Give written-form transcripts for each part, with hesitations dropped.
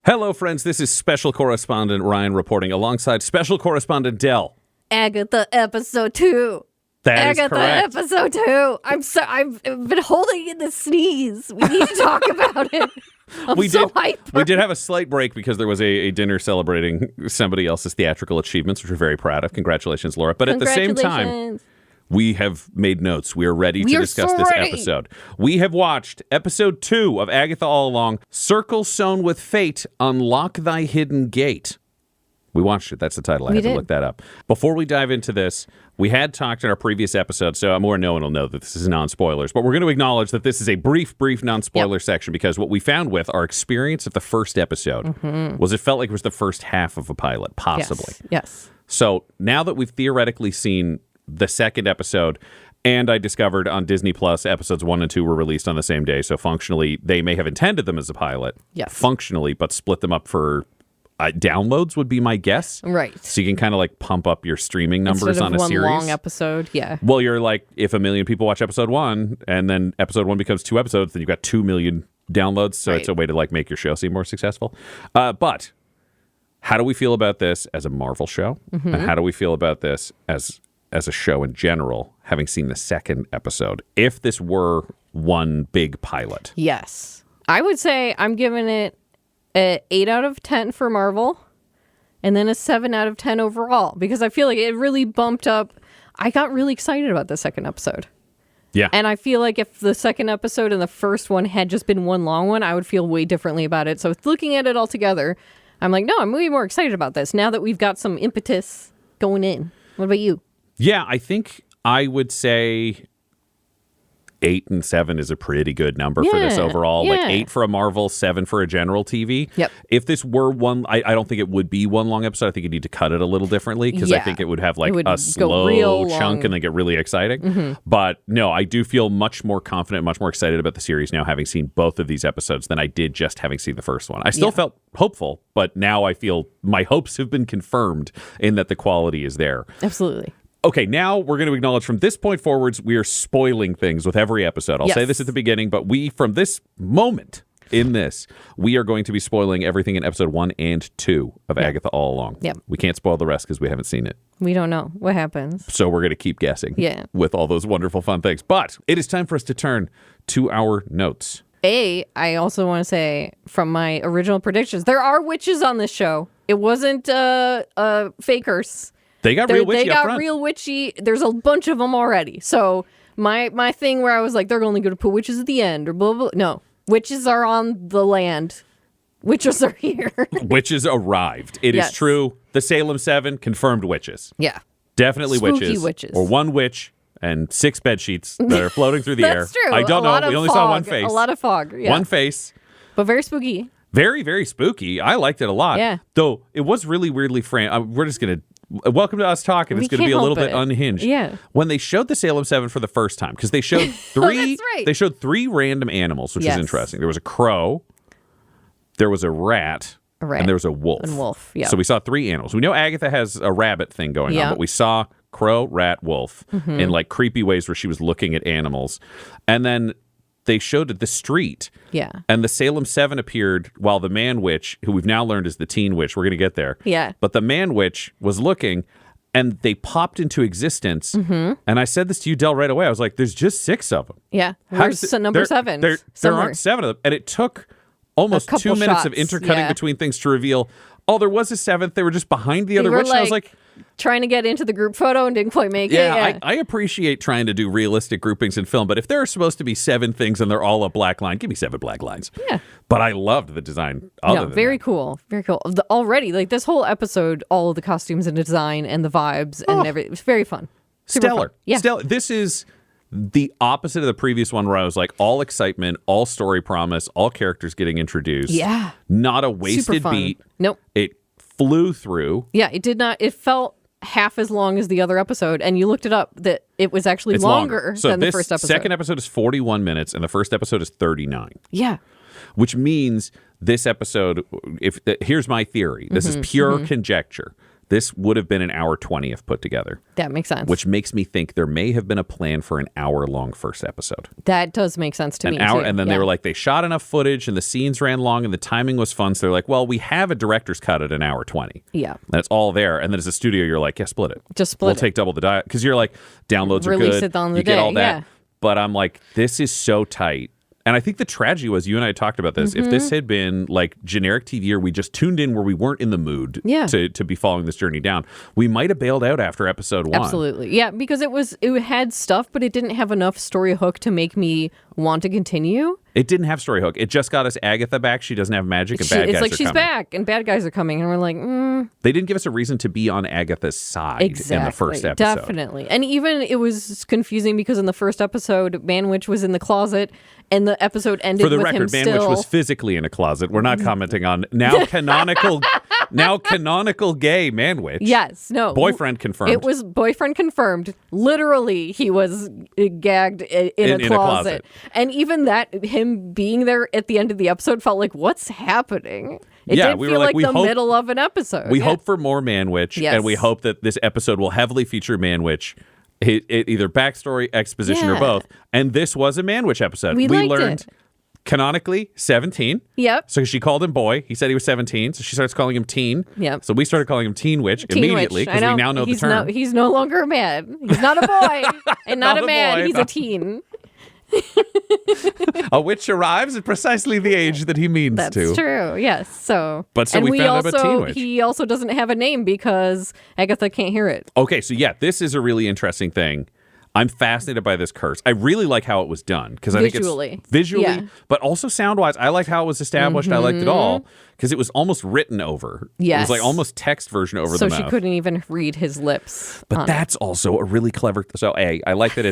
Hello, friends. This is Special Correspondent Ryan reporting alongside Special Correspondent Dell. Agatha episode 2. That is Agatha correct. episode 2. I've been holding in the sneeze. We need to talk about it. I'm so hyped. We did have a slight break because there was a dinner celebrating somebody else's theatrical achievements, which we're very proud of. Congratulations, Laura. But at the same time, we have made notes. We are ready to discuss this episode. We have watched episode 2 of Agatha All Along, Circle Sewn with Fate, Unlock Thy Hidden Gate. We watched it. That's the title. I had to look that up. Before we dive into this, we had talked in our previous episode, so more no one will know that this is non-spoilers, but we're going to acknowledge that this is a brief non-spoiler section because what we found with our experience of the first episode was it felt like it was the first half of a pilot, possibly. Yes. So now that we've theoretically seen the second episode, and I discovered on Disney Plus episodes 1 and 2 were released on the same day, so functionally they may have intended them as a pilot, functionally, but split them up for downloads would be my guess. Right. So you can kind of like pump up your streaming numbers instead on of a series. one long episode, yeah. Well, you're like, if 1 million people watch episode 1 and then episode 1 becomes 2 episodes, then you've got 2 million downloads. So it's a way to like make your show seem more successful. But how do we feel about this as a Marvel show? And how do we feel about this as a show in general, having seen the second episode, if this were one big pilot? Yes. I would say I'm giving it an 8 out of 10 for Marvel, and then a 7 out of 10 overall, because I feel like it really bumped up. I got really excited about the second episode. Yeah. And I feel like if the second episode and the first one had just been one long one, I would feel way differently about it. So looking at it all together, I'm like, no, I'm way more excited about this now that we've got some impetus going in. What about you? Yeah, I think I would say 8 and 7 is a pretty good number for this overall. Yeah. Like 8 for a Marvel, 7 for a general TV. Yep. If this were one, I don't think it would be one long episode. I think you need to cut it a little differently because I think it would have like a slow chunk and then get really exciting. But no, I do feel much more confident, much more excited about the series now having seen both of these episodes than I did just having seen the first one. I still felt hopeful, but now I feel my hopes have been confirmed in that the quality is there. Absolutely. Okay, now we're going to acknowledge from this point forwards, we are spoiling things with every episode. I'll say this at the beginning, but from this moment in this, we are going to be spoiling everything in episode 1 and 2 of Agatha All Along. Yep. We can't spoil the rest because we haven't seen it. We don't know what happens. So we're going to keep guessing with all those wonderful fun things. But it is time for us to turn to our notes. I also want to say from my original predictions, there are witches on this show. It wasn't fakers. They got real witchy. They got real witchy. There's a bunch of them already. So my thing where I was like, they're only going to put witches at the end or blah, blah, blah. No, witches are on the land. Witches are here. Witches arrived. It is true. The Salem 7 confirmed witches. Yeah. Definitely Spooky witches. Or one witch and 6 bed sheets that are floating through the air. That's true. I don't know. We only saw one face. A lot of fog. Yeah. One face. But very spooky. Very, very spooky. I liked it a lot. Yeah. Though it was really weirdly framed. We're just going to... Welcome to us talking. It's going to be a little bit unhinged. Yeah. When they showed the Salem 7 for the first time, because they showed 3 they showed 3 random animals, which is interesting. There was a crow, there was a rat, and there was a wolf. And wolf, yeah. So we saw 3 animals. We know Agatha has a rabbit thing going on, but we saw crow, rat, wolf in like creepy ways where she was looking at animals. And then they showed the street. Yeah. And the Salem 7 appeared while the man witch, who we've now learned is the teen witch, we're going to get there. Yeah. But the man witch was looking, and they popped into existence. And I said this to you, Del, right away. I was like, there's just 6 of them. Yeah. Where's number 7? There aren't 7 of them. And it took almost 2 minutes of intercutting between things to reveal, oh, there was a 7th. They were just behind the other witch. And I was like... trying to get into the group photo and didn't quite make it. Yeah, I appreciate trying to do realistic groupings in film, but if there are supposed to be 7 things and they're all a black line, give me 7 black lines. Yeah. But I loved the design. Very cool. Very cool. Already, like this whole episode, all of the costumes and design and the vibes and everything. It was very fun. Super Stellar. Fun. Yeah. Stellar. This is the opposite of the previous one where I was like, all excitement, all story promise, all characters getting introduced. Yeah. Not a wasted beat. Nope. It flew through. Yeah, it did not. It felt half as long as the other episode, and you looked it up that it was actually longer than the first episode. Second episode is 41 minutes, and the first episode is 39. Yeah. Which means this episode, here's my theory. This is pure conjecture. This would have been an hour 20 if put together. That makes sense. Which makes me think there may have been a plan for an hour-long first episode. That does make sense to me, hour, too. And then they were like, they shot enough footage and the scenes ran long and the timing was fun. So they're like, well, we have a director's cut at an hour 20. Yeah. That's all there. And then as a studio, you're like, yeah, split it. Just split We'll it. take double the diet. Because you're like, downloads are Release good. it on the you day. get all that. Yeah. But I'm like, this is so tight. And I think the tragedy was, you and I talked about this, if this had been like generic TV or we just tuned in where we weren't in the mood to be following this journey down, we might have bailed out after episode 1. Absolutely. Yeah, because it had stuff, but it didn't have enough story hook to make me want to continue. It didn't have story hook. It just got us Agatha back. She doesn't have magic and bad guys are coming. It's like she's back and bad guys are coming. And we're like, They didn't give us a reason to be on Agatha's side in the first episode. Definitely. And even it was confusing because in the first episode, Manwich was in the closet and the episode ended with him still. For the record, Manwich was physically in a closet. We're not commenting on now canonical gay Manwich. Yes. No. Boyfriend confirmed. It was boyfriend confirmed. Literally, he was gagged in a closet. And even that, him being there at the end of the episode felt like, what's happening? It did feel like the middle of an episode. We hope for more Manwich, and we hope that this episode will heavily feature Manwich, either backstory, exposition, or both. And this was a Manwich episode. We learned canonically 17. Yep. So she called him boy. He said he was 17. So she starts calling him teen. Yep. So we started calling him Teen Witch immediately because we now know the term. He's no longer a man. He's not a boy and not a man. He's a teen. A witch arrives at precisely the age that he means That's to. That's true, yes. So we found out about Teen Witch. He also doesn't have a name because Agatha can't hear it. Okay, so this is a really interesting thing. I'm fascinated by this curse. I really like how it was done because I think it's visually, but also sound-wise. I liked how it was established. I liked it all because it was almost written over. Yes. It was like almost text version over the mouth. So she couldn't even read his lips. But that's also a really clever. So I like that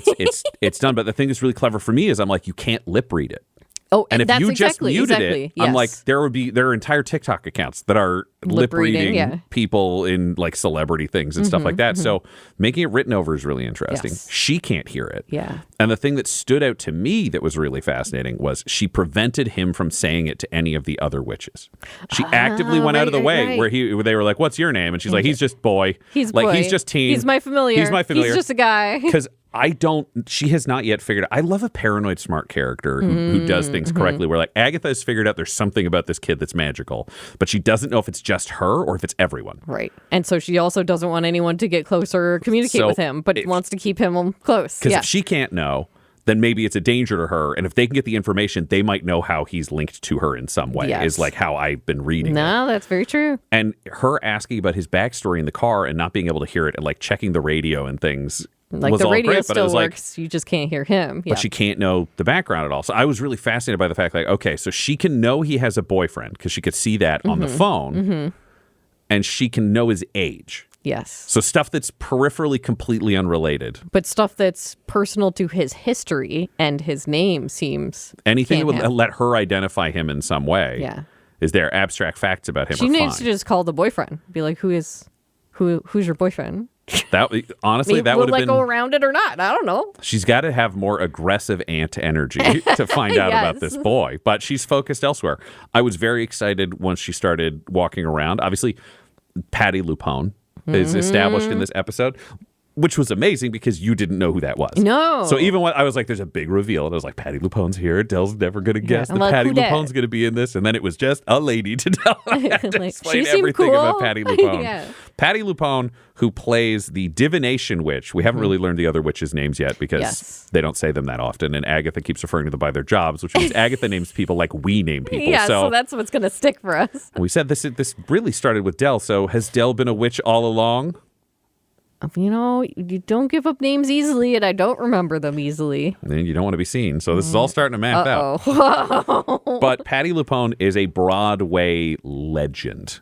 it's done. But the thing that's really clever for me is I'm like, you can't lip read it. Oh, and if that's you just muted it, I'm like, there are entire TikTok accounts that are lip reading people in like celebrity things and stuff like that. So making it written over is really interesting. Yes. She can't hear it. Yeah. And the thing that stood out to me that was really fascinating was she prevented him from saying it to any of the other witches. She actively went out of the way where they were like, "What's your name?" And she's like, "He's just boy. He's like boy. He's just teen. He's my familiar. He's just a guy." Because she has not yet figured out. I love a paranoid smart character who does things correctly, where like Agatha has figured out there's something about this kid that's magical, but she doesn't know if it's just her or if it's everyone. Right. And so she also doesn't want anyone to get closer or communicate with him, but wants to keep him close. Because if she can't know, then maybe it's a danger to her. And if they can get the information, they might know how he's linked to her in some way, is like how I've been reading it. No, that's very true. And her asking about his backstory in the car and not being able to hear it and like checking the radio and things. Like was the all radio great, still but works, you just can't hear him. But she can't know the background at all. So I was really fascinated by the fact, like, okay, so she can know he has a boyfriend because she could see that on the phone, and she can know his age. Yes. So stuff that's peripherally completely unrelated. But stuff that's personal to his history and his name seems anything that would let her identify him in some way. Yeah. Is there abstract facts about him? She needs to just call the boyfriend. Be like, who's your boyfriend? That honestly, that would have been. Will go around it or not? I don't know. She's got to have more aggressive aunt energy to find out about this boy, but she's focused elsewhere. I was very excited once she started walking around. Obviously, Patty Lupone is established in this episode, which was amazing because you didn't know who that was. No. So even when I was like, there's a big reveal, and I was like, Patty Lupone's here. Dell's never going to guess that Patty Lupone's going to be in this. And then it was just a lady to tell. I had to explain everything about Patty Lupone. Patty Lupone, who plays the divination witch. We haven't really learned the other witches' names yet because they don't say them that often. And Agatha keeps referring to them by their jobs, which means Agatha names people like we name people. Yeah, so that's what's going to stick for us. We said this really started with Dell. So has Dell been a witch all along? You know, you don't give up names easily, and I don't remember them easily. And you don't want to be seen. So this is all starting to math out. But Patty Lupone is a Broadway legend.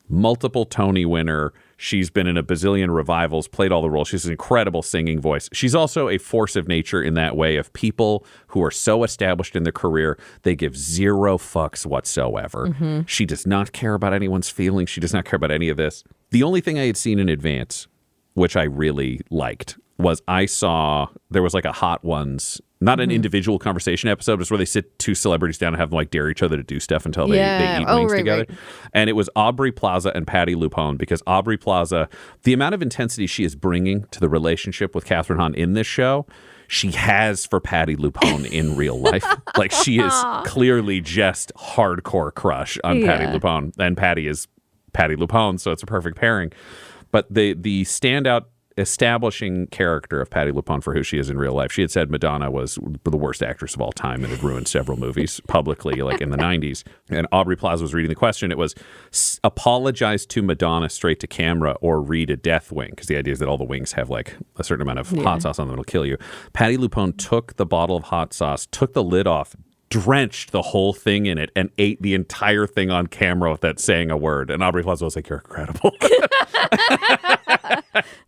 Multiple Tony winner. She's been in a bazillion revivals, played all the roles. She's an incredible singing voice. She's also a force of nature in that way of people who are so established in their career, they give zero fucks whatsoever. She does not care about anyone's feelings. She does not care about any of this. The only thing I had seen in advance, which I really liked, was I saw there was like a Hot Ones, not an individual conversation episode, just where they sit two celebrities down and have them like dare each other to do stuff until they eat wings together. Right. And it was Aubrey Plaza and Patti LuPone, because Aubrey Plaza, the amount of intensity she is bringing to the relationship with Kathryn Hahn in this show, she has for Patti LuPone in real life. Like, she is clearly just hardcore crush on Patti LuPone. And Patti is Patti LuPone, so it's a perfect pairing. But the standout establishing character of Patti LuPone for who she is in real life, she had said Madonna was the worst actress of all time and had ruined several movies publicly, like in the 90s. And Aubrey Plaza was reading the question. It was, apologize to Madonna straight to camera or read a death wing, because the idea is that all the wings have like a certain amount of hot sauce on them that'll kill you. Patti LuPone took the bottle of hot sauce, took the lid off, drenched the whole thing in it, and ate the entire thing on camera without saying a word. And Aubrey Plaza was like, you're incredible.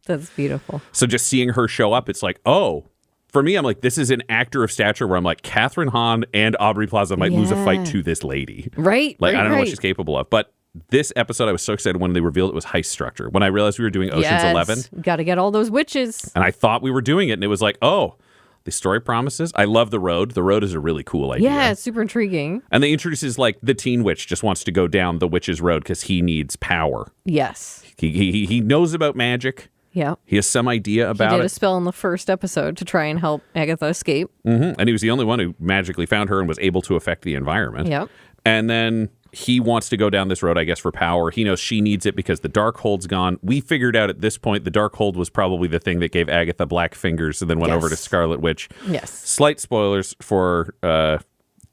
That's beautiful. So just seeing her show up, it's like, oh, for me, I'm like, this is an actor of stature where I'm like, Kathryn Hahn and Aubrey Plaza might lose a fight to this lady. Right. Like, I don't know what she's capable of. But this episode, I was so excited when they revealed it was heist structure. When I realized we were doing Ocean's 11. Got to get all those witches. And I thought we were doing it. And it was like, oh, the story promises. I love the road. The road is a really cool idea. Yeah, it's super intriguing. And they introduces like the teen witch just wants to go down the witch's road because he needs power. Yes. He knows about magic. Yeah. He has some idea about it. He did a spell in the first episode to try and help Agatha escape. Mm-hmm. And he was the only one who magically found her and was able to affect the environment. Yep. And then he wants to go down this road, I guess, for power. He knows she needs it because the Darkhold's gone. We figured out at this point the Darkhold was probably the thing that gave Agatha black fingers and then went over to Scarlet Witch. Yes. Slight spoilers for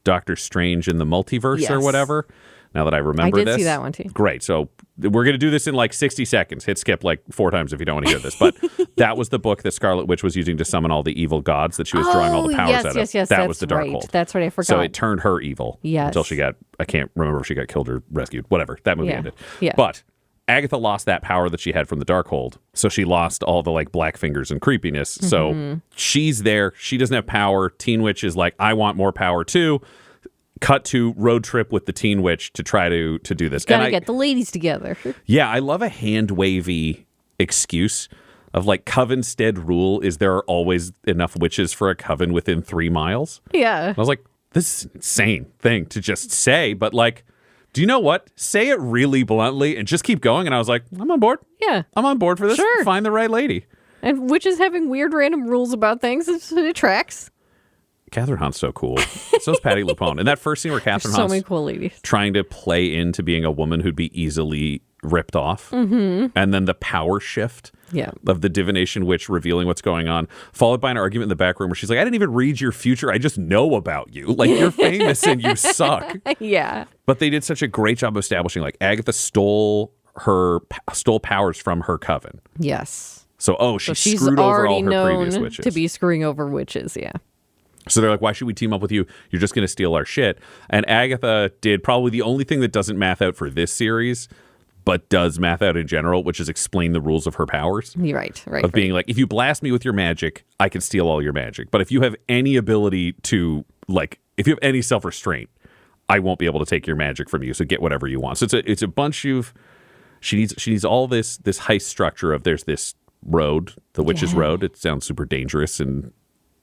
Doctor Strange in the Multiverse or whatever. Now that I remember this. I did see that one too. Great. So we're going to do this in like 60 seconds. Hit skip like 4 times if you don't want to hear this. But that was the book that Scarlet Witch was using to summon all the evil gods that she was drawing all the powers out of. Yes, that was the Darkhold. That's right. I forgot. So it turned her evil until she got, I can't remember if she got killed or rescued. Whatever. That movie ended. Yeah. But Agatha lost that power that she had from the Darkhold. So she lost all the like black fingers and creepiness. So she's there. She doesn't have power. Teen Witch is like, I want more power too. Cut to road trip with the Teen Witch to try to do this. Gotta get the ladies together. Yeah, I love a hand-wavy excuse of like Covenstead rule is there are always enough witches for a coven within 3 miles. Yeah. I was like, this is an insane thing to just say, but like, do you know what? Say it really bluntly and just keep going. And I was like, I'm on board. Yeah. I'm on board for this. Sure. Find the right lady. And witches having weird random rules about things, it tracks. Kathryn Hahn's so cool. So is Patti LuPone. And that first scene where Kathryn Hahn's so many cool ladies trying to play into being a woman who'd be easily ripped off. And then the power shift of the divination witch revealing what's going on, followed by an argument in the back room where she's like, I didn't even read your future. I just know about you. Like, you're famous and you suck. Yeah. But they did such a great job of establishing, like, Agatha stole powers from her coven. Yes. So, she screwed over all her previous witches. To be screwing over witches, yeah. So they're like, why should we team up with you? You're just going to steal our shit. And Agatha did probably the only thing that doesn't math out for this series, but does math out in general, which is explain the rules of her powers. Right. Of being like, if you blast me with your magic, I can steal all your magic. But if you have any ability to, like, if you have any self-restraint, I won't be able to take your magic from you. So get whatever you want. So it's a bunch of, she needs all this heist structure of there's this road, the Witch's Road. It sounds super dangerous and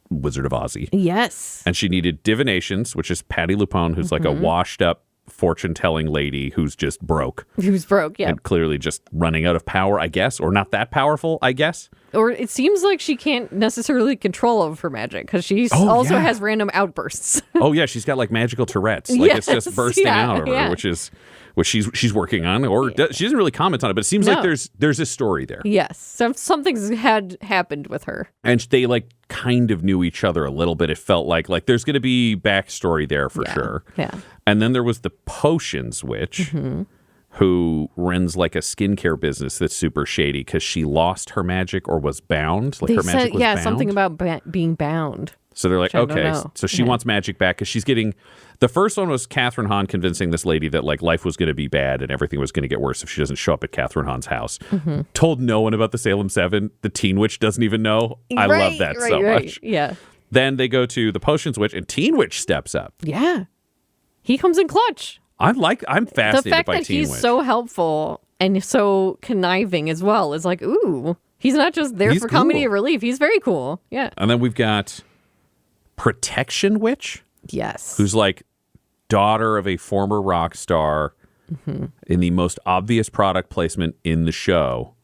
Wizard of Ozzy. Yes. And she needed divinations, which is Patti LuPone, who's like a washed up fortune-telling lady who's just broke. Who's broke, yeah. And clearly just running out of power, I guess, or not that powerful, I guess. Or it seems like she can't necessarily control over her magic because she also has random outbursts. Oh, yeah, she's got like magical Tourette's. Like it's just bursting out of her, which she's working on. Or she doesn't really comment on it, but it seems like there's a story there. Yes, something's had happened with her. And they like kind of knew each other a little bit. It felt like there's going to be backstory there for sure. Yeah. And then there was the Potions Witch, who runs like a skincare business that's super shady because she lost her magic or was bound. Like her magic was bound. Something about being bound. So they're like, okay, so she wants magic back because she's getting. The first one was Kathryn Hahn convincing this lady that like life was going to be bad and everything was going to get worse if she doesn't show up at Kathryn Hahn's house. Told no one about the Salem 7. The Teen Witch doesn't even know. I love that so much. Yeah. Then they go to the Potions Witch and Teen Witch steps up. Yeah. He comes in clutch. I'm fascinated by Teen Witch. The fact that he's so helpful and so conniving as well is like, ooh. He's not just there for comedy relief. He's very cool. Yeah. And then we've got Protection Witch. Yes. Who's like daughter of a former rock star in the most obvious product placement in the show.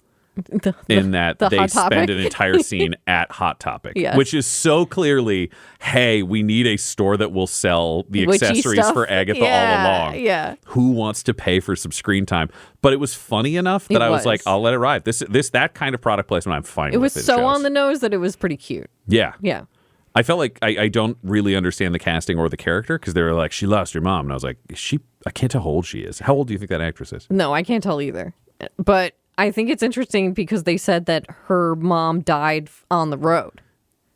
In that they spend an entire scene at Hot Topic, yes. Which is so clearly, hey, we need a store that will sell the accessories for Agatha all along. Yeah. Who wants to pay for some screen time? But it was funny enough that I was like, I'll let it ride. That kind of product placement, I'm fine with. It was so on the nose that it was pretty cute. Yeah. Yeah. I felt like I don't really understand the casting or the character because they were like, she lost her mom. And I was like, I can't tell how old she is. How old do you think that actress is? No, I can't tell either. But I think it's interesting because they said that her mom died on the road.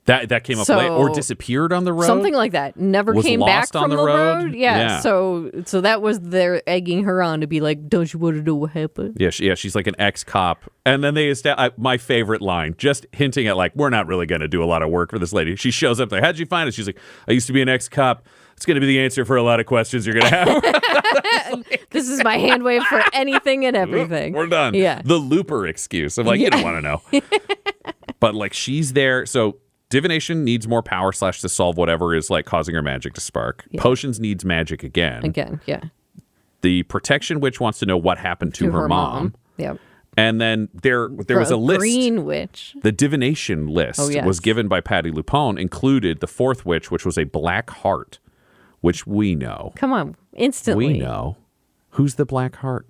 That came up late or disappeared on the road? Something like that. Never came back from the road. Yeah. So that was their egging her on to be like, don't you want to know what happened? Yeah, she's like an ex-cop. And then they my favorite line, just hinting at like, we're not really going to do a lot of work for this lady. She shows up there. How'd you find it? She's like, I used to be an ex-cop. It's going to be the answer for a lot of questions you're going to have. This is my hand wave for anything and everything. We're done. Yeah. The Looper excuse. I'm like, you don't want to know. But like, she's there. So divination needs more power / to solve whatever is like causing her magic to spark. Yeah. Potions needs magic again. Again, yeah. The Protection Witch wants to know what happened to her mom. Yep. And then there was a list. Green Witch. The divination list was given by Patti LuPone, included the fourth witch, which was a Black Heart, which we know. Come on, instantly. We know. Who's the Black Heart?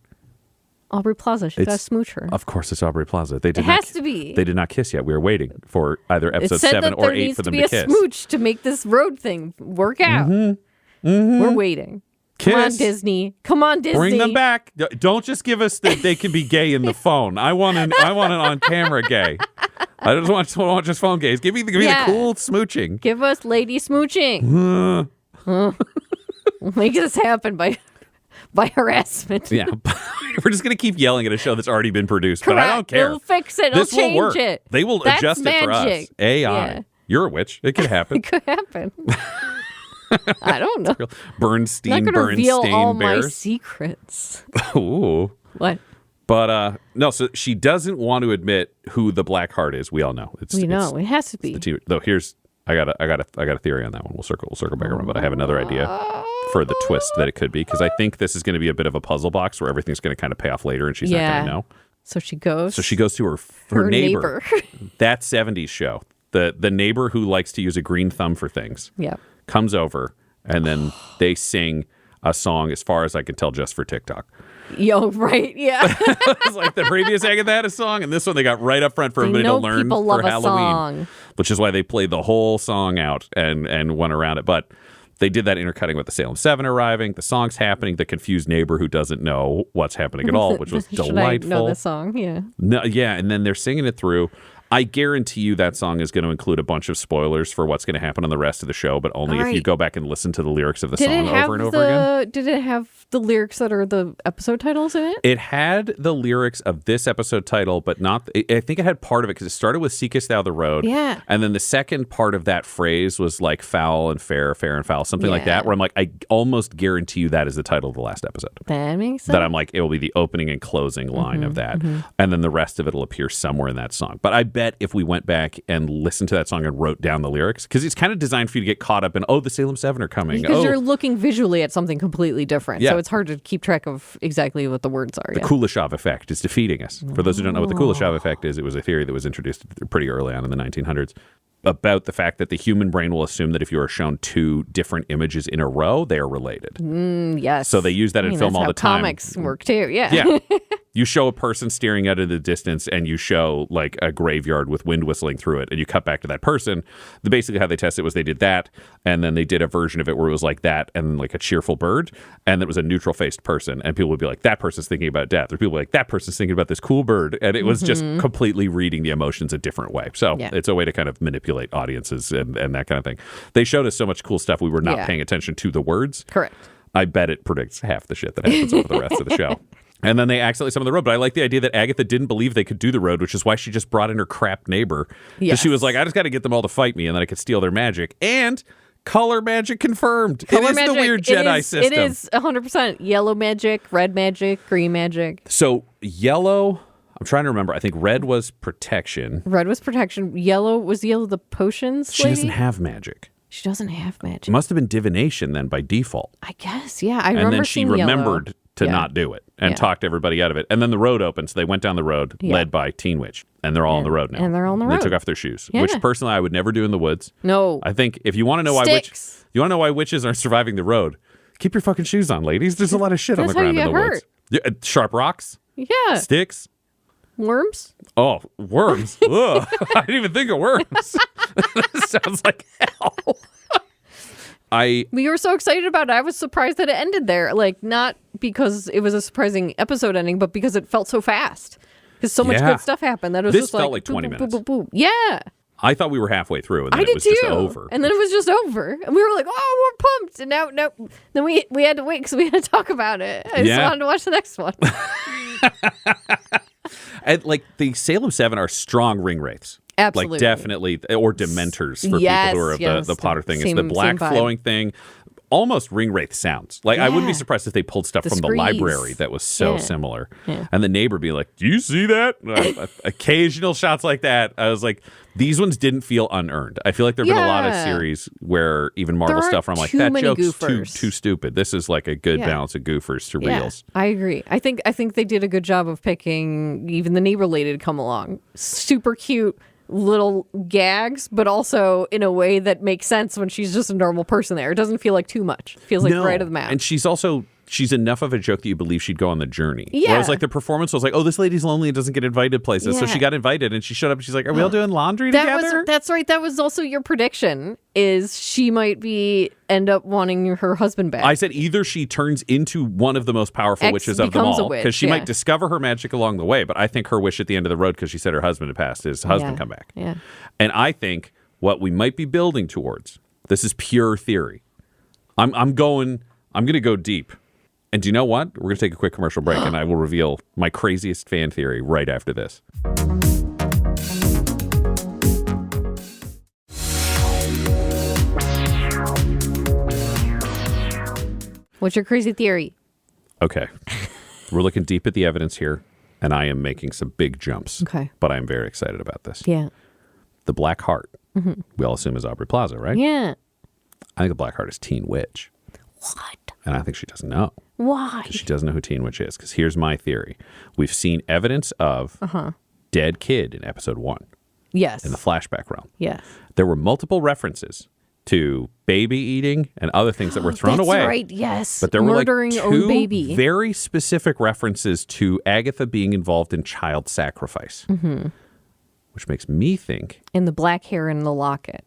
Aubrey Plaza. She's got to smooch her. Of course, it's Aubrey Plaza. It has to be. They did not kiss yet. We were waiting for either episode 7 or 8 for them to kiss. There needs to be a smooch to make this road thing work out. We're waiting. Kiss. Come on, Disney. Come on, Disney. Bring them back. Don't just give us that they can be gay in the phone. I want an on-camera gay. I don't want just phone gays. Give me the cool smooching. Give us lady smooching. We'll make this happen by harassment. Yeah. We're just going to keep yelling at a show that's already been produced. Correct. But I don't care. We'll fix it. We'll change it. They will adjust it for us. AI. Yeah. You're a witch. It could happen. It could happen. I don't know. Bernstein, I'm not going to reveal all Bears. my secrets. Ooh. What? But no, so she doesn't want to admit who the Black Heart is. We all know. We know. It has to be. Though I got a theory on that one. We'll circle back around, but I have another idea for the twist that it could be, because I think this is going to be a bit of a puzzle box where everything's going to kind of pay off later and she's not going to know. So she goes to her neighbor. That 70s show. The neighbor who likes to use a green thumb for things. Yeah. Comes over and then they sing a song, as far as I can tell, just for TikTok. Yo, right, yeah. It's like the previous Agatha had a song, and this one they got right up front for everybody to learn for Halloween. Song. Which is why they played the whole song out and went around it. But they did that intercutting with the Salem 7 arriving, the song's happening, the confused neighbor who doesn't know what's happening at all, which was delightful. I know the song, yeah. No, yeah, and then they're singing it through. I guarantee you that song is going to include a bunch of spoilers for what's going to happen on the rest of the show, but only if you go back and listen to the lyrics of the song over and over again. Did it have the lyrics that are the episode titles in it? It had the lyrics of this episode title, but not. I think it had part of it because it started with "Seekest Thou the Road," yeah, and then the second part of that phrase was like "foul and fair, fair and foul," something like that. Where I'm like, I almost guarantee you that is the title of the last episode. That makes sense. That I'm like, it will be the opening and closing line of that, and then the rest of it will appear somewhere in that song. But I bet if we went back and listened to that song and wrote down the lyrics, because it's kind of designed for you to get caught up in, the Salem 7 are coming. Because you're looking visually at something completely different. Yeah. So it's hard to keep track of exactly what the words are. The Kuleshov effect is defeating us. For those who don't know what the Kuleshov effect is, it was a theory that was introduced pretty early on in the 1900s about the fact that the human brain will assume that if you are shown two different images in a row, they are related. Yes. So they use that in film all the time. Comics work too, yeah. Yeah. You show a person staring out into the distance and you show like a graveyard with wind whistling through it and you cut back to that person. Basically how they tested it was they did that and then they did a version of it where it was like that and like a cheerful bird and it was a neutral faced person and people would be like, that person's thinking about death, or people would be like, that person's thinking about this cool bird, and it was just completely reading the emotions a different way. So it's a way to kind of manipulate audiences and that kind of thing. They showed us so much cool stuff we were not paying attention to the words. Correct. I bet it predicts half the shit that happens over the rest of the show. And then they accidentally summoned the road. But I like the idea that Agatha didn't believe they could do the road, which is why she just brought in her crap neighbor. Because she was like, I just got to get them all to fight me, and then I could steal their magic. And color magic confirmed. It is the weird Jedi system. It is 100% yellow magic, red magic, green magic. So yellow I'm trying to remember. I think red was protection. Red was protection. Yellow was the potions She doesn't have magic. She doesn't have magic. It must have been divination then by default. I guess, yeah. I remember And then she remembered yellow. to not do it and talked everybody out of it. And then the road opened, so they went down the road led by Teen Witch. And they're all on the road now. And they're all on the road. They took off their shoes, which personally I would never do in the woods. No. I think if you want to know why witches aren't surviving the road, keep your fucking shoes on, ladies. There's a lot of shit on the ground in the woods. Yeah, sharp rocks. Yeah. Sticks. Worms? Oh, worms. Ugh. I didn't even think of worms. That sounds like hell. We were so excited about it. I was surprised that it ended there. Like, not because it was a surprising episode ending, but because it felt so fast. Because so much good stuff happened that it was this just felt like 20 minutes. Yeah. I thought we were halfway through, and then I it was just over. And then it was just over. And we were like, oh, we're pumped. And now then we had to wait because we had to talk about it. I just wanted to watch the next one. And like the Salem 7 are strong ring wraiths. Absolutely. Like definitely, or dementors for people who are of the Potter thing. It's the black flowing thing. Almost ring wraith sounds. Like I wouldn't be surprised if they pulled stuff from the library that was so similar. Yeah. And the neighbor being like, "Do you see that?" Occasional shots like that. I was like, these ones didn't feel unearned. I feel like there've been a lot of series where even Marvel stuff where I'm like, that joke's too stupid. This is like a good balance of goofers to reals. I agree. I think they did a good job of picking even the neighbor lady to come along. Super cute little gags, but also in a way that makes sense when she's just a normal person there. It doesn't feel like too much. It feels like right of the map. And she's enough of a joke that you believe she'd go on the journey. Yeah. Whereas like the performance was like, oh, this lady's lonely and doesn't get invited places. Yeah. So she got invited and she showed up and she's like, are we all doing laundry together? That's right. That was also your prediction, is she might end up wanting her husband back. I said either she turns into one of the most powerful witches of them all, because she might discover her magic along the way, but I think her wish at the end of the road, because she said her husband had passed, is husband come back. Yeah. And I think what we might be building towards, this is pure theory. I'm going to go deep. And do you know what? We're going to take a quick commercial break, and I will reveal my craziest fan theory right after this. What's your crazy theory? Okay. We're looking deep at the evidence here, and I am making some big jumps. Okay. But I'm very excited about this. Yeah. The Black Heart, we all assume is Aubrey Plaza, right? Yeah. I think the Black Heart is Teen Witch. What? And I think she doesn't know. Why? Because she doesn't know who Teen Witch is. Because here's my theory. We've seen evidence of dead kid in episode 1. Yes. In the flashback realm. Yes. There were multiple references to baby eating and other things that were thrown away. That's right, yes. But there were like own baby. very specific references to Agatha being involved in child sacrifice. Which makes me think... And the black hair in the locket.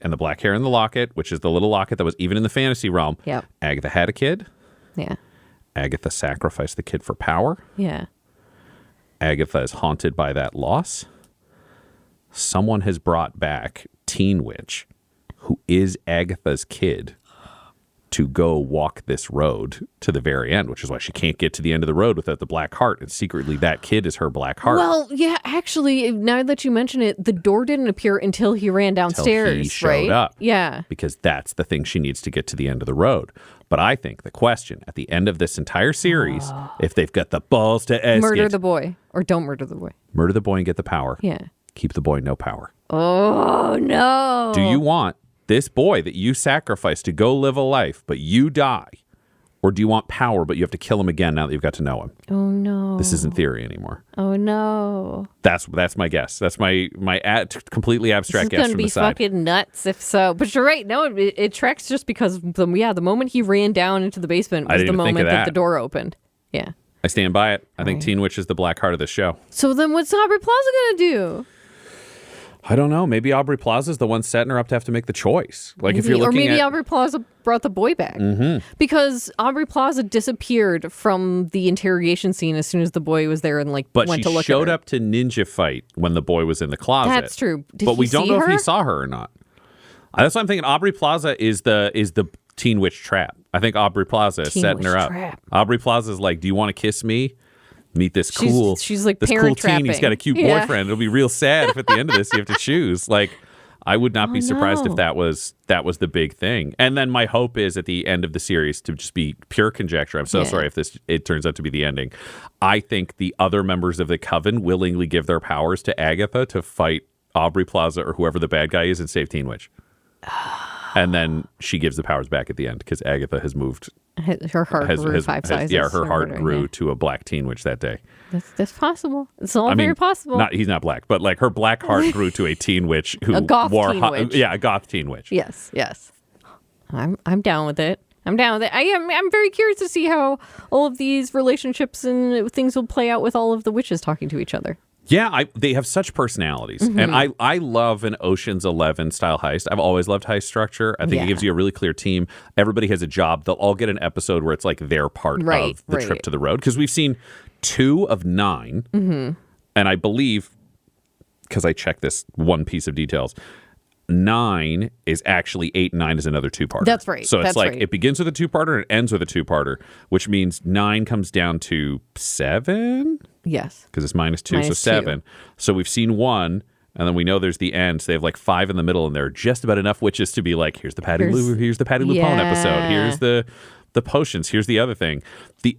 And the black hair in the locket, which is the little locket that was even in the fantasy realm. Yep. Agatha had a kid. Yeah. Agatha sacrificed the kid for power. Yeah. Agatha is haunted by that loss. Someone has brought back Teen Witch, who is Agatha's kid, to go walk this road to the very end, which is why she can't get to the end of the road without the Black Heart. And secretly, that kid is her Black Heart. Well, yeah, actually, now that you mention it, the door didn't appear until he ran downstairs, until he showed up. Yeah. Because that's the thing she needs to get to the end of the road. But I think the question at the end of this entire series, if they've got the balls to ask murder the boy, or don't murder the boy. Murder the boy and get the power. Yeah. Keep the boy no power. Oh, no. Do you want this boy that you sacrificed to go live a life, but you die? Or do you want power, but you have to kill him again now that you've got to know him? Oh, no. This isn't theory anymore. Oh, no. That's my guess. That's my completely abstract guess from the side. This is going to be fucking nuts if so. But you're right. No, it tracks just because, the moment he ran down into the basement was the moment that the door opened. Yeah. I stand by it. I think Teen Witch is the Black Heart of this show. So then what's Aubrey Plaza going to do? I don't know. Maybe Aubrey Plaza is the one setting her up to have to make the choice. Maybe, if you're looking maybe Aubrey Plaza brought the boy back. Because Aubrey Plaza disappeared from the interrogation scene as soon as the boy was there and went to look at her. But she showed up to ninja fight when the boy was in the closet. That's true. But we don't know if he saw her or not. That's why I'm thinking Aubrey Plaza is the Teen Witch trap. I think Aubrey Plaza is setting her up. Trap. Aubrey Plaza is like, do you want to kiss me? Meet this she's like this parent cool trapping. teen. He's got a cute boyfriend. It'll be real sad if at the end of this you have to choose. I would not be surprised if that was the big thing. And then my hope is at the end of the series to just be pure conjecture. I'm so sorry if it turns out to be the ending. I think the other members of the Coven willingly give their powers to Agatha to fight Aubrey Plaza or whoever the bad guy is and save Teen Witch. And then she gives the powers back at the end because Agatha has moved. Her heart grew 5 sizes. Yeah, her heart grew to a black Teen Witch that day. That's possible. It's all very possible. He's not black, but like her black heart grew to a Teen Witch who a goth wore Teen Witch. Yeah, a goth Teen Witch. Yes. I'm down with it. I'm very curious to see how all of these relationships and things will play out with all of the witches talking to each other. Yeah, they have such personalities. And I love an Ocean's 11 style heist. I've always loved heist structure. I think it gives you a really clear team. Everybody has a job. They'll all get an episode where it's like their part of the trip to the road. Because we've seen 2 of 9. And I believe, because I checked this one piece of details, 9 is actually 8 and 9 is another 2-parter. That's right. So it's it begins with a 2-parter and it ends with a 2-parter, which means 9 comes down to 7. Yes. Because it's -2, so 7. So we've seen 1, and then we know there's the end. So they have like 5 in the middle, and there are just about enough witches to be like, here's the Patty Lupone episode. Here's the potions. Here's the other thing.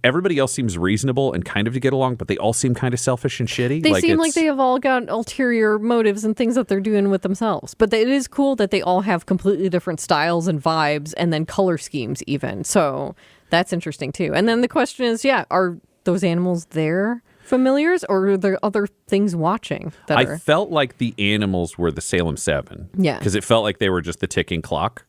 Everybody else seems reasonable and kind of to get along, but they all seem kind of selfish and shitty. They seem like they have all got ulterior motives and things that they're doing with themselves. But it is cool that they all have completely different styles and vibes and then color schemes even. So that's interesting too. And then the question is, are those animals their familiars or are there other things watching? I felt like the animals were the Salem 7. Yeah. Because it felt like they were just the ticking clock.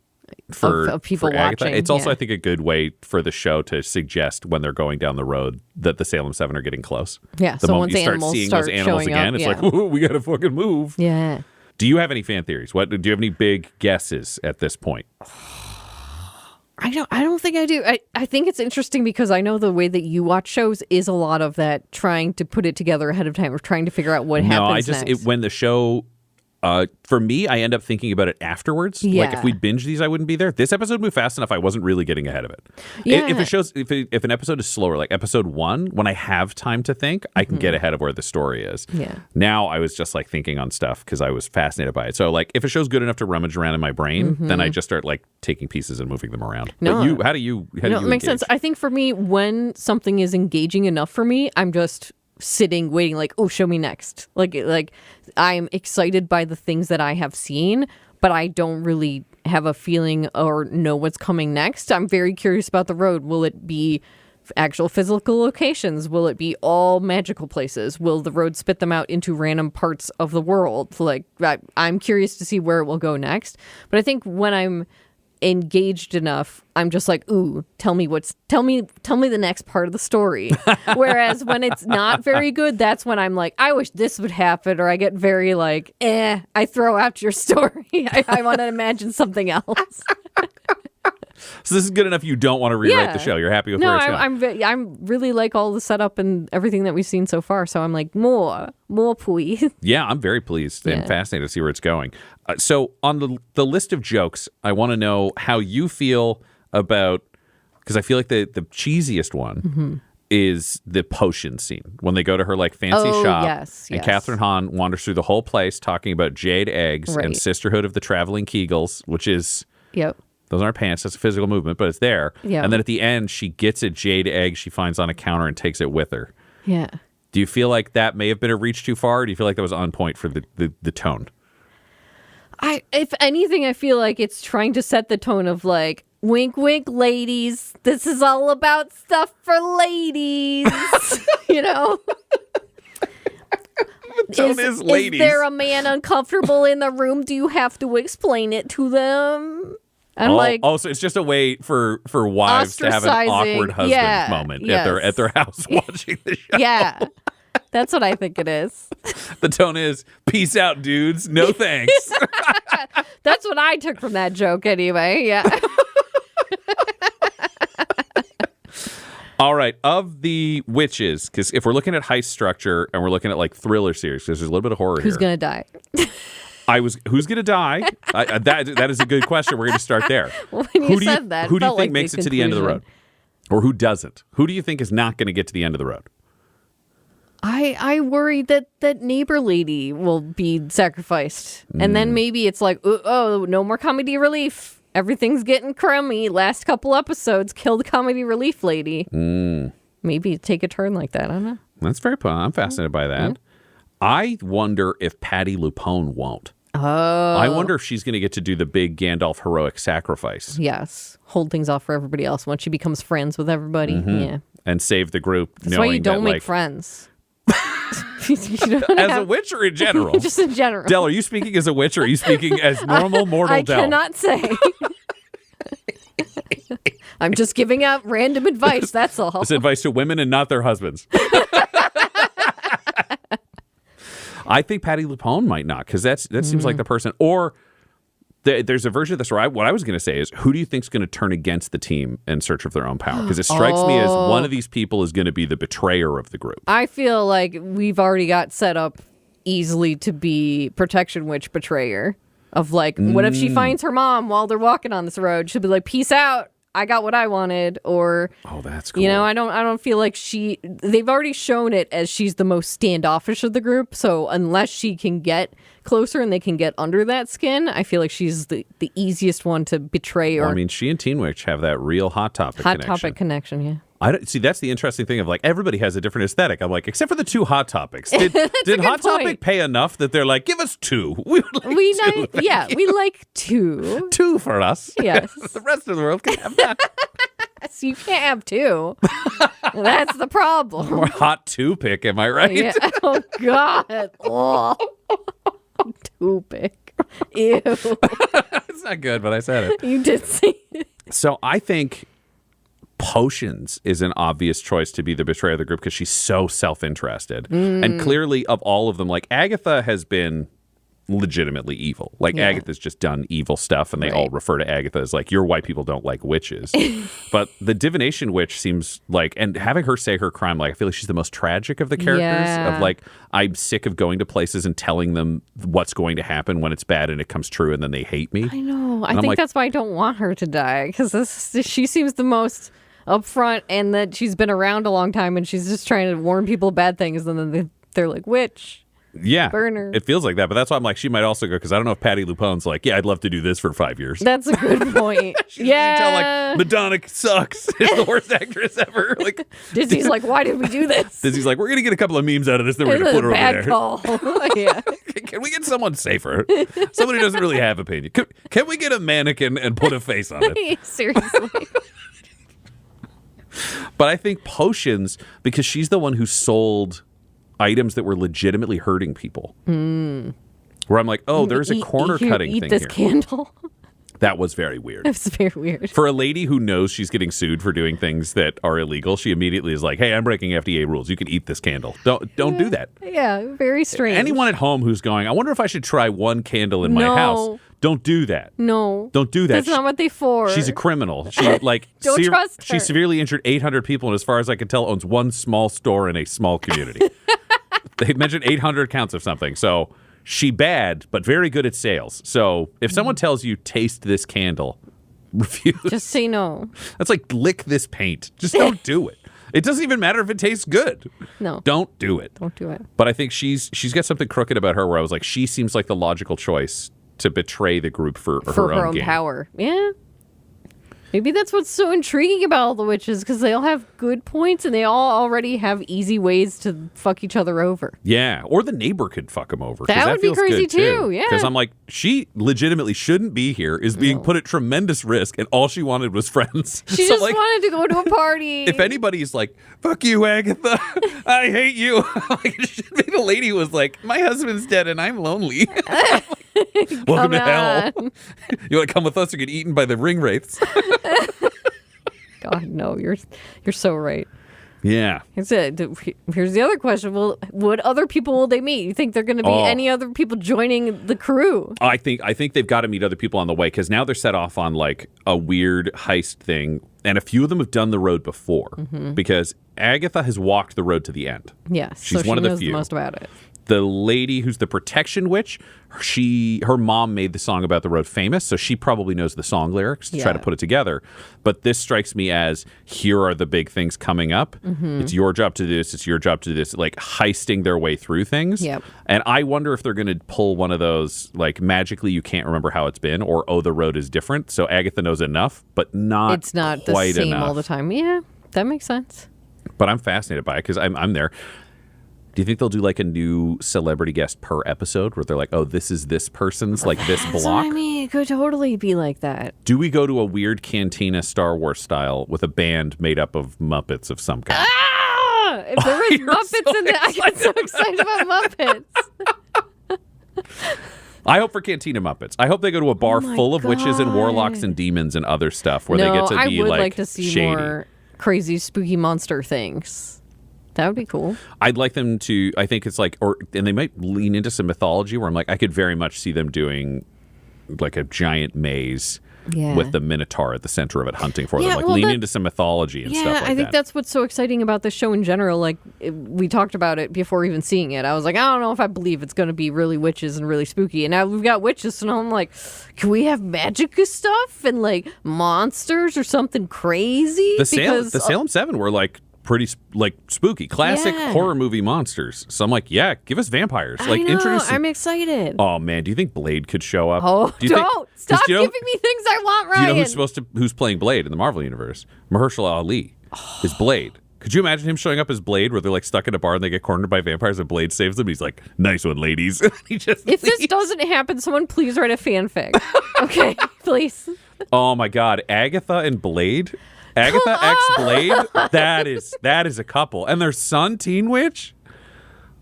For people Agatha. watching. It's also, I think, a good way for the show to suggest when they're going down the road that the Salem 7 are getting close. Yeah, the moment you start seeing those animals again, it's like, ooh, we got to fucking move. Yeah. Do you have any fan theories? Do you have any big guesses at this point? I don't think I do. I think it's interesting because I know the way that you watch shows is a lot of that trying to put it together ahead of time or trying to figure out what happens next. When the show... for me, I end up thinking about it afterwards. Yeah. Like if we'd binge these, I wouldn't be there. This episode moved fast enough. I wasn't really getting ahead of it. Yeah. If an episode is slower, like episode 1, when I have time to think, I can get ahead of where the story is. Yeah. Now I was just like thinking on stuff because I was fascinated by it. So like if a show's good enough to rummage around in my brain, then I just start like taking pieces and moving them around. No. But how do you it makes engage? sense. I think for me, when something is engaging enough for me, I'm just sitting waiting like, oh, show me next. Like I'm excited by the things that I have seen, but I don't really have a feeling or know what's coming next. I'm very curious about the road. Will it be actual physical locations? Will it be all magical places? Will the road spit them out into random parts of the world? Like I'm curious to see where it will go next. But I think when I'm engaged enough, I'm just like, ooh, tell me the next part of the story. Whereas when it's not very good, that's when I'm like, I wish this would happen, or I get very like, I throw out your story. I want to imagine something else. So this is good enough. You don't want to rewrite the show. You're happy with where it's going. I'm really like all the setup and everything that we've seen so far. So I'm like, more please. Yeah, I'm very pleased and fascinated to see where it's going. So on the list of jokes, I want to know how you feel about, because I feel like the cheesiest one is the potion scene when they go to her like fancy shop. And Catherine Hahn wanders through the whole place talking about jade eggs and Sisterhood of the Traveling Kegels, which is those aren't pants. That's a physical movement, but it's there. Yeah. And then at the end, she gets a jade egg she finds on a counter and takes it with her. Yeah. Do you feel like that may have been a reach too far? Or do you feel like that was on point for the tone? If anything, I feel like it's trying to set the tone of like, wink, wink, ladies. This is all about stuff for ladies. You know? The tone is ladies. Is there a man uncomfortable in the room? Do you have to explain it to them? So it's just a way for wives to have an awkward husband moment at their house watching the show. Yeah. That's what I think it is. The tone is, peace out, dudes. No thanks. That's what I took from that joke anyway. Yeah. All right. Of the witches, because if we're looking at heist structure and we're looking at like thriller series, because there's a little bit of horror Who's going to die? Who's going to die? That is a good question. We're going to start there. When you said that, who do you think makes it to the end of the road? Or who doesn't? Who do you think is not going to get to the end of the road? I worry that neighbor lady will be sacrificed. And then maybe it's like, oh, no more comedy relief. Everything's getting crummy. Last couple episodes, kill the comedy relief lady. Maybe take a turn like that. I don't know. That's very fun. I'm fascinated by that. I wonder if Patty Lupone won't. Oh. I wonder if she's going to get to do the big Gandalf heroic sacrifice. Yes. Hold things off for everybody else once she becomes friends with everybody. Yeah. And save the group. That's why you don't make friends. As a witch or in general? Just in general. Del, are you speaking as a witch or are you speaking as normal mortal Del? I cannot say. I'm just giving out random advice, that's all. This advice to women and not their husbands. I think Patty Lupone might not, because that seems like the person. Or there's a version of this where what I was going to say is, who do you think is going to turn against the team in search of their own power? Because it strikes me as one of these people is going to be the betrayer of the group. I feel like we've already got set up easily to be Protection Witch betrayer. Of like, what if she finds her mom while they're walking on this road? She'll be like, peace out. I got what I wanted. Or, oh, that's cool. I don't feel like they've already shown it as she's the most standoffish of the group. So unless she can get closer and they can get under that skin, I feel like she's the easiest one to betray. Well, I mean, she and Teen Witch have that real Hot Topic connection, yeah. See, that's the interesting thing of like, everybody has a different aesthetic. I'm like, except for the two Hot Topics. Did Hot Topic pay enough that they're like, give us two? We would like two. Yeah, we like two. Two for us. Yes. The rest of the world can have that. So you can't have two. That's the problem. More hot two pick, am I right? Yeah. Oh, God. Oh. Two pick. Ew. It's not good, but I said it. You did say it. So I think Potions is an obvious choice to be the betrayer of the group because she's so self-interested. And clearly, of all of them, like Agatha has been legitimately evil. Like Agatha's just done evil stuff, and they all refer to Agatha as like, your white people don't like witches. But the divination witch seems like, and having her say her crime, like I feel like she's the most tragic of the characters. Of like, I'm sick of going to places and telling them what's going to happen when it's bad and it comes true, and then they hate me. I know. I think that's why I don't want her to die, because she seems the most upfront, and that she's been around a long time, and she's just trying to warn people bad things, and then they're like, witch. Yeah, burner. It feels like that, but that's why I'm like, she might also go, because I don't know if Patty Lupone's like, yeah, I'd love to do this for 5 years. That's a good point. You can tell, like, Madonna sucks. Is the worst actress ever. Like Disney's like, why did we do this? Disney's like, we're gonna get a couple of memes out of this, then we're gonna put her over there. Bad call. Yeah. Can we get someone safer? Someone who doesn't really have opinion. Can we get a mannequin and put a face on it? Seriously. But I think Potions, because she's the one who sold items that were legitimately hurting people. Where I'm like, oh, there's a corner cutting thing here. Eat this candle. That was very weird. That's very weird. For a lady who knows she's getting sued for doing things that are illegal, she immediately is like, hey, I'm breaking FDA rules. You can eat this candle. Don't do that. Yeah, very strange. Anyone at home who's going, I wonder if I should try one candle in my house. Don't do that. No. Don't do that. That's not what they for. She's a criminal. She don't trust her. She severely injured 800 people, and as far as I can tell, owns one small store in a small community. They mentioned 800 counts of something. So she bad, but very good at sales. So if someone tells you, taste this candle, refuse. Just say no. That's like, lick this paint. Just don't do it. It doesn't even matter if it tastes good. No. Don't do it. Don't do it. But I think she's got something crooked about her where I was like, she seems like the logical choice to betray the group for her own gain. Power. Yeah. Maybe that's what's so intriguing about all the witches, because they all have good points and they all already have easy ways to fuck each other over. Yeah, or the neighbor could fuck him over. That would be crazy too, yeah. Because I'm like, she legitimately shouldn't be here, is being put at tremendous risk, and all she wanted was friends. She just wanted to go to a party. If anybody's like, fuck you, Agatha, I hate you. Like, it should be the lady who was like, my husband's dead and I'm lonely. Welcome to hell. You want to come with us or get eaten by the ring wraiths? God, no, you're so right. Yeah. Here's the other question. What other people will they meet? You think they're going to be any other people joining the crew? I think they've got to meet other people on the way, because now they're set off on like a weird heist thing, and a few of them have done the road before, because Agatha has walked the road to the end. Yes, she's so one she of the knows few. The most about it. the lady who's the protection witch, her mom made the song about the road famous, so she probably knows the song lyrics to try to put it together. But this strikes me as, here are the big things coming up. Mm-hmm. It's your job to do this. It's your job to do this. Like heisting their way through things. Yep. And I wonder if they're going to pull one of those, like magically you can't remember how it's been, or the road is different. So Agatha knows enough, but it's not quite the same enough all the time. Yeah, that makes sense. But I'm fascinated by it because I'm there. Do you think they'll do like a new celebrity guest per episode where they're like, oh, this is this person's like this block? I mean, it could totally be like that. Do we go to a weird cantina Star Wars style with a band made up of Muppets of some kind? Ah! If there was Muppets in it, I get so excited about Muppets. I hope for Cantina Muppets. I hope they go to a bar full of witches and warlocks and demons and other stuff where they get to be I would like like to see shady. More crazy spooky monster things. That would be cool. I'd like them to, I think it's like, and they might lean into some mythology where I'm like, I could very much see them doing like a giant maze with the Minotaur at the center of it hunting for them. Like lean into some mythology and stuff like that. Yeah, I think that's what's so exciting about the show in general. Like we talked about it before even seeing it. I was like, I don't know if I believe it's going to be really witches and really spooky. And now we've got witches, so now I'm like, can we have magic stuff and like monsters or something crazy? The Salem 7 were like pretty like spooky, classic horror movie monsters. So I'm like, yeah, give us vampires. Like, introduce. I'm excited. Oh man, do you think Blade could show up? Oh, stop giving me things I want, Ryan. Do you know who's playing Blade in the Marvel universe? Mahershala Ali is Blade. Could you imagine him showing up as Blade, where they're like stuck in a bar and they get cornered by vampires and Blade saves them? He's like, "Nice one, ladies." He just if this doesn't happen, someone please write a fanfic. Okay, please. Oh my God, Agatha and Blade. Agatha X Blade, that is a couple. And their son, Teen Witch?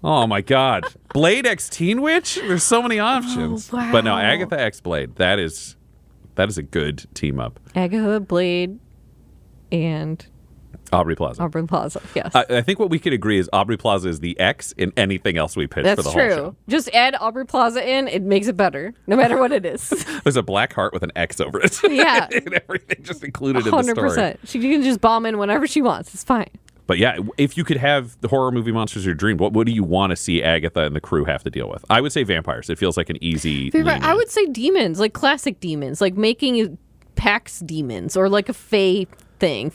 Oh my God. Blade X Teen Witch? There's so many options. Oh, wow. But no, Agatha X Blade, that is a good team up. Agatha, Blade, and Aubrey Plaza. Yes. I think what we could agree is Aubrey Plaza is the X in anything else we pitch for the whole show. That's true. Just add Aubrey Plaza in, it makes it better, no matter what it is. There's a black heart with an X over it. Yeah. And everything just included in the story. 100%. She can just bomb in whenever she wants. It's fine. But yeah, if you could have the horror movie monsters of your dream, what do you want to see Agatha and the crew have to deal with? I would say vampires. It feels like an easy I would say demons, like classic demons, like making Pax demons or like a fae thing.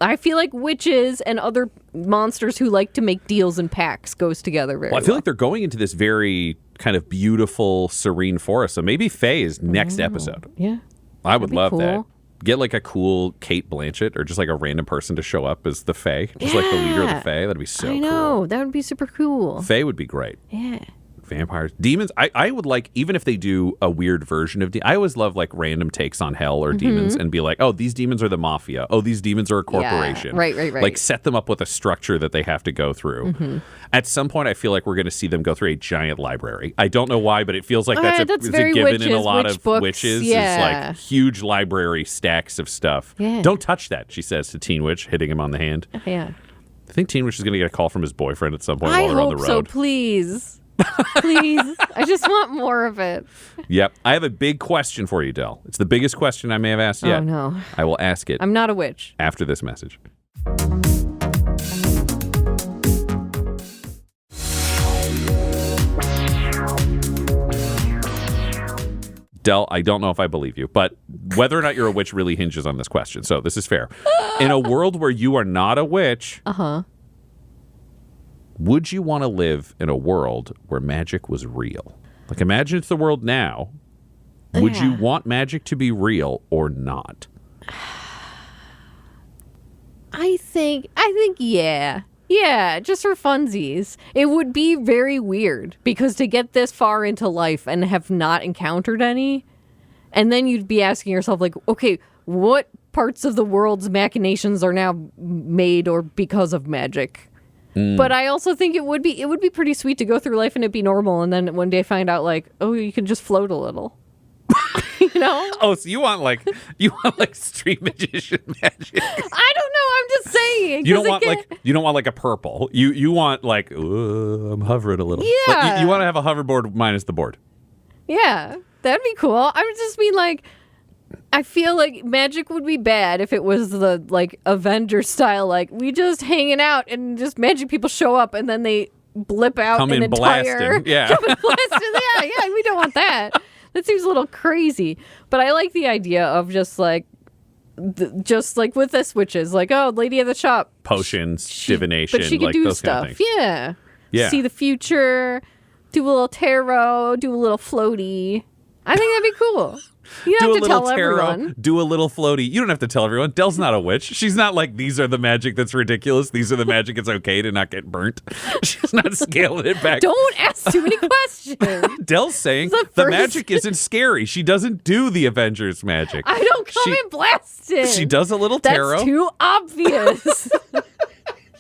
I feel like witches and other monsters who like to make deals in packs goes together very well. I feel like they're going into this very kind of beautiful, serene forest. So maybe Faye is next episode. Yeah. I would love that. Get like a cool Kate Blanchett or just like a random person to show up as the Fae. Just like the leader of the Fae. That'd be so cool. I know. That would be super cool. Fae would be great. Yeah. Vampires. Demons. I would like, even if they do a weird version of I always love like random takes on hell or demons and be like, oh, these demons are the mafia. Oh, these demons are a corporation. Yeah. Right. Like set them up with a structure that they have to go through. At some point, I feel like we're going to see them go through a giant library. I don't know why, but it feels like that's a given in a lot of witches. Yeah. Is like huge library stacks of stuff. Yeah. Don't touch that, she says to Teen Witch, hitting him on the hand. Yeah. I think Teen Witch is going to get a call from his boyfriend at some point while they're on the road. I hope so, please. Please. I just want more of it. Yep. I have a big question for you, Del. It's the biggest question I may have asked yet. Oh, no. I will ask it. I'm not a witch. After this message. Del, I don't know if I believe you, but whether or not you're a witch really hinges on this question. So this is fair. In a world where you are not a witch, would you want to live in a world where magic was real? Like, imagine it's the world now. Would you want magic to be real or not? I think yeah. Yeah, just for funsies. It would be very weird because to get this far into life and have not encountered any, and then you'd be asking yourself, like, okay, what parts of the world's machinations are now made or because of magic? But I also think it would be pretty sweet to go through life and it be normal, and then one day find out like, oh, you can just float a little. You know? Oh, so you want like street magician magic? I don't know. I'm just saying. You don't want like a purple. You want like, I'm hovering a little. Yeah. Like, you want to have a hoverboard minus the board. Yeah, that'd be cool. I would just mean like, I feel like magic would be bad if it was the like Avengers style, like we just hanging out and just magic people show up and then they blip out come an in entire... blasting. Yeah. Come in blasting. Yeah, we don't want that. That seems a little crazy. But I like the idea of just like with the switches, like, oh, lady at the shop. Potions, divination, but she could like do those stuff. kind of things. Yeah. See the future, do a little tarot, do a little floaty. I think that'd be cool. You don't have to tell everyone. Do a little floaty. You don't have to tell everyone. Dell's not a witch. She's not like, these are the magic that's ridiculous. These are the magic it's okay to not get burnt. She's not scaling it back. Don't ask too many questions. Dell's saying the magic isn't scary. She doesn't do the Avengers magic. I don't come in blasting. She does a little tarot. That's too obvious.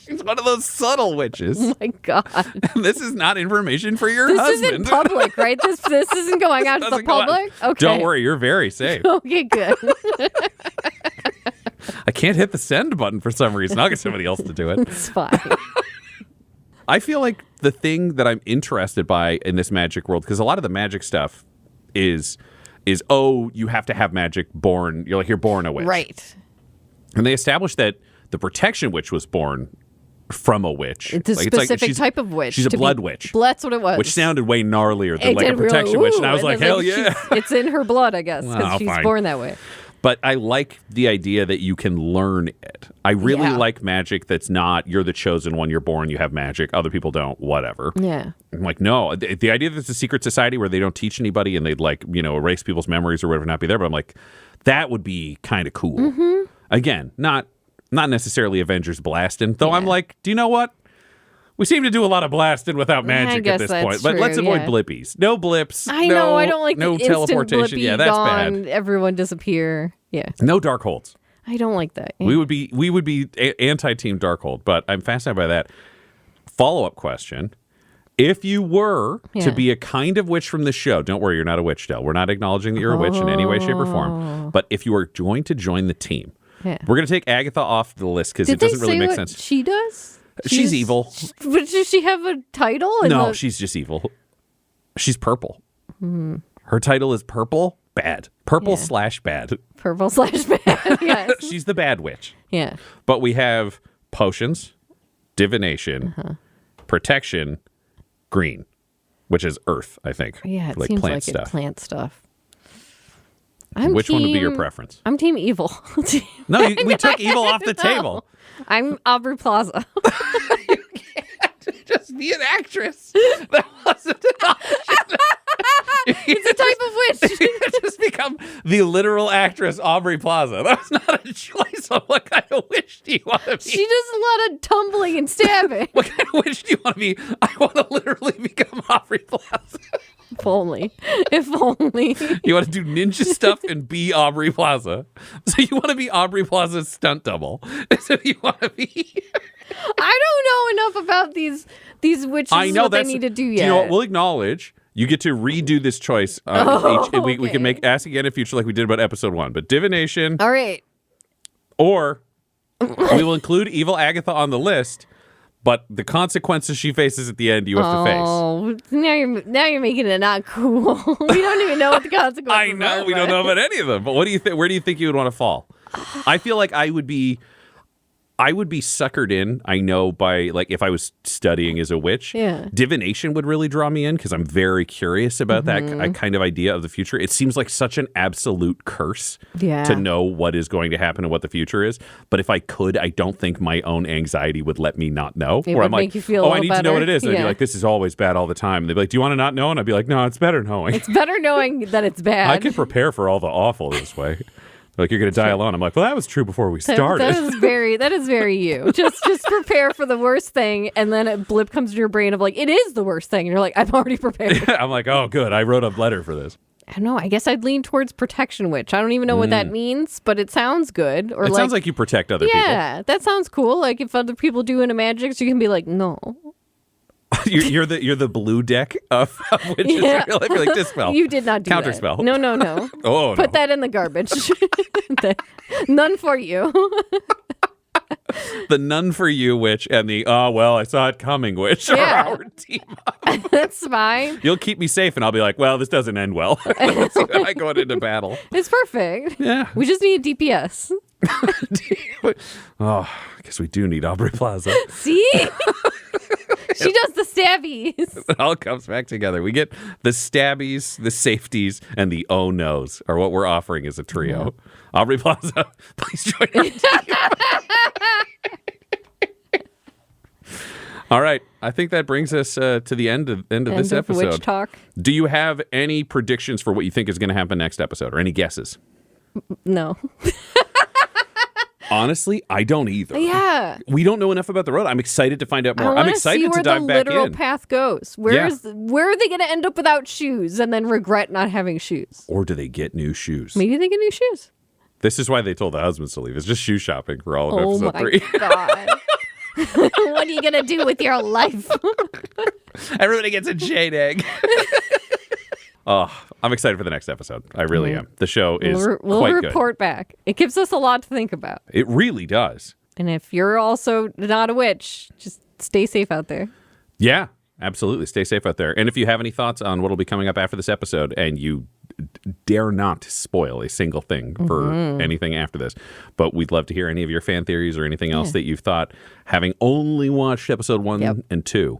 She's one of those subtle witches. Oh my God. This is not information for your husband. This isn't public, right? This isn't going out to the public? Okay. Don't worry, you're very safe. Okay, good. I can't hit the send button for some reason. I'll get somebody else to do it. It's fine. I feel like the thing that I'm interested by in this magic world, because a lot of the magic stuff is you have to have magic born. You're born a witch. Right. And they established that the protection witch was born from a witch. It's a specific type of witch. She's a blood witch. That's what it was. Which sounded way gnarlier than like a protection witch. And I was like, hell yeah. It's in her blood, I guess, because she's born that way. But I like the idea that you can learn it. I really like magic that's not, you're the chosen one, you're born, you have magic, other people don't, whatever. Yeah. I'm like, no. The idea that it's a secret society where they don't teach anybody and they'd like, erase people's memories or whatever not be there, but I'm like, that would be kind of cool. Mm-hmm. Again, not necessarily Avengers blasting, though. I'm like, do you know what? We seem to do a lot of blasting without magic at this point. But let's avoid blippies. No blips. I know. I don't like no the teleportation. Yeah, that's gone, bad. Everyone disappear. Yeah. No dark holds. I don't like that. Yeah. We would be anti-team Darkhold, but I'm fascinated by that. Follow-up question. If you were to be a kind of witch from the show, don't worry, you're not a witch, Del. We're not acknowledging that you're a witch in any way, shape, or form. But if you were going to join the team, we're going to take Agatha off the list because it doesn't really make sense. She does? She's evil. But does she have a title? No, she's just evil. She's purple. Her title is purple, bad. Purple/bad. Purple/bad, yes. She's the bad witch. Yeah. But we have potions, divination, protection, green, which is earth, I think. Yeah, it like seems plant like stuff. It's plant stuff. Which one would be your preference? I'm team evil. No, we took evil off the table. I'm Aubrey Plaza. You can't just be an actress. That wasn't an option. It's a type of witch. You just become the literal actress Aubrey Plaza. That's not a choice. What kind of witch do you want to be? She does a lot of tumbling and stabbing. What kind of witch do you want to be? I want to literally become Aubrey Plaza. If only. If only. You want to do ninja stuff and be Aubrey Plaza. So you want to be Aubrey Plaza's stunt double. So you want to be... I don't know enough about these witches. I know what they need to do yet. Do you know what? We'll acknowledge... You get to redo this choice. We can ask again in future like we did about episode 1. But divination. All right. Or we will include evil Agatha on the list, but the consequences she faces at the end you have to face. Oh, now you're making it not cool. We don't even know what the consequences are. I know. We don't know about any of them. But what do you think? Where do you think you would want to fall? I feel like I would be suckered in, I know, by, like, if I was studying as a witch. Yeah. Divination would really draw me in because I'm very curious about that kind of idea of the future. It seems like such an absolute curse to know what is going to happen and what the future is. But if I could, I don't think my own anxiety would let me not know. It would I'm make like, you feel I need better. to know what it is. And I'd be like, this is always bad all the time. And they'd be like, do you want to not know? And I'd be like, no, it's better knowing. It's better knowing that it's bad. I can prepare for all the awful this way. Like, you're going to die alone. I'm like, well, that was true before we started. That is very you. Just prepare for the worst thing, and then a blip comes to your brain of like, it is the worst thing. And you're like, I'm already prepared. I'm like, oh, good. I wrote a letter for this. I don't know. I guess I'd lean towards protection witch. I don't even know what that means, but it sounds good. Or it sounds like you protect other people. Yeah, that sounds cool. Like if other people do into magic, so you can be like, no. You're the blue deck of witches. Yeah. You're like dispel. You did not do Counterspell. that. No. Oh, Put that in the garbage. None for you. The none for you witch and the I saw it coming witch are our team up. That's fine. You'll keep me safe, and I'll be like, well, this doesn't end well. When I go into battle. It's perfect. Yeah. We just need a DPS. I guess we do need Aubrey Plaza. See? She does the stabbing. stabbies. It all comes back together. We get the stabbies, the safeties, and the oh no's are what we're offering as a trio. Yeah. Aubrey Plaza, please join our team. All right. I think that brings us to the end of this episode. Witch talk. Do you have any predictions for what you think is going to happen next episode, or any guesses? No. Honestly, I don't either. Yeah. We don't know enough about the road. I'm excited to find out more. I'm excited to dive back in. Where the literal path goes. Where are they going to end up without shoes and then regret not having shoes? Or do they get new shoes? Maybe they get new shoes. This is why they told the husbands to leave. It's just shoe shopping for all of episode 3. Oh my God. What are you going to do with your life? Everybody gets a jade egg. Oh, I'm excited for the next episode. I really am. The show is quite good. We'll report back. It gives us a lot to think about. It really does. And if you're also not a witch, just stay safe out there. Yeah, absolutely. Stay safe out there. And if you have any thoughts on what will be coming up after this episode, and you dare not spoil a single thing for anything after this, but we'd love to hear any of your fan theories or anything else that you've thought, having only watched episode 1 and 2.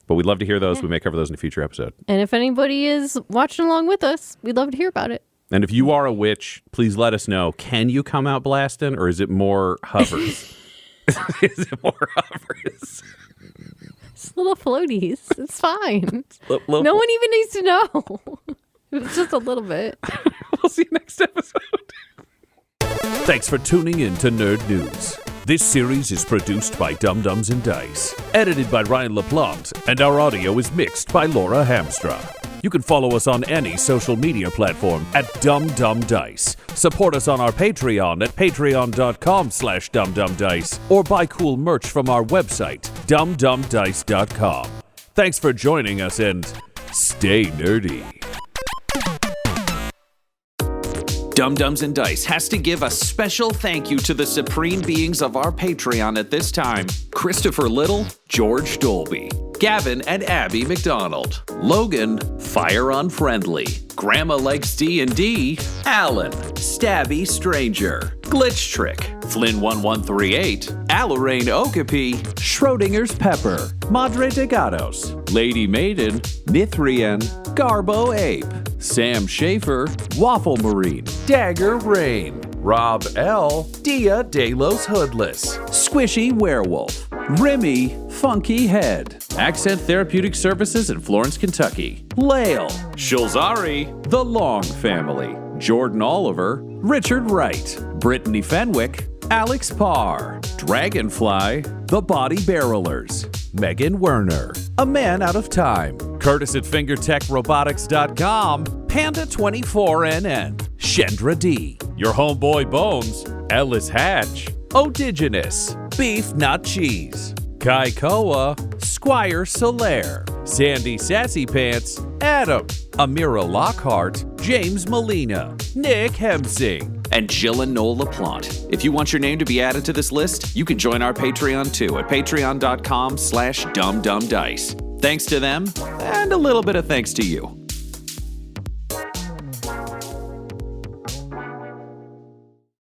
But we'd love to hear those. Yeah. We may cover those in a future episode. And if anybody is watching along with us, we'd love to hear about it. And if you are a witch, please let us know. Can you come out blasting, or is it more hovers? Is it more hovers? It's little floaties. It's fine. No one even needs to know. It's just a little bit. We'll see you next episode. Thanks for tuning in to Nerd News. This series is produced by Dum Dums and Dice, edited by Ryan LaPlante, and our audio is mixed by Laura Hamstra. You can follow us on any social media platform at DumDumDice. Support us on our Patreon at patreon.com/DumDumDice, or buy cool merch from our website, dumdumdice.com. Thanks for joining us, and stay nerdy. Dum Dums and Dice has to give a special thank you to the supreme beings of our Patreon at this time: Christopher Little, George Dolby, Gavin and Abby McDonald, Logan, Fire Unfriendly, Grandma Likes D&D, Alan, Stabby Stranger, Glitch Trick, Flynn1138, Alarain Okapi, Schrodinger's Pepper, Madre de Gatos, Lady Maiden, Mithrian, Garbo Ape, Sam Schaefer, Waffle Marine, Dagger Rain, Rob L, Dia De Los Hoodless, Squishy Werewolf, Remy Funky Head, Accent Therapeutic Services in Florence, Kentucky, Lael, Shulzari, The Long Family, Jordan Oliver, Richard Wright, Brittany Fenwick, Alex Parr, Dragonfly, The Body Barrelers, Megan Werner, A Man Out of Time, Curtis at FingerTechRobotics.com, Panda24NN, Shendra D, Your Homeboy Bones, Ellis Hatch, Odigenous, Beef Not Cheese, Kai Koa, Squire Solaire, Sandy Sassy Pants, Adam, Amira Lockhart, James Molina, Nick Hemsing, and Jill and Noel LaPlante. If you want your name to be added to this list, you can join our Patreon too at patreon.com/dumdumdice. Thanks to them, and a little bit of thanks to you.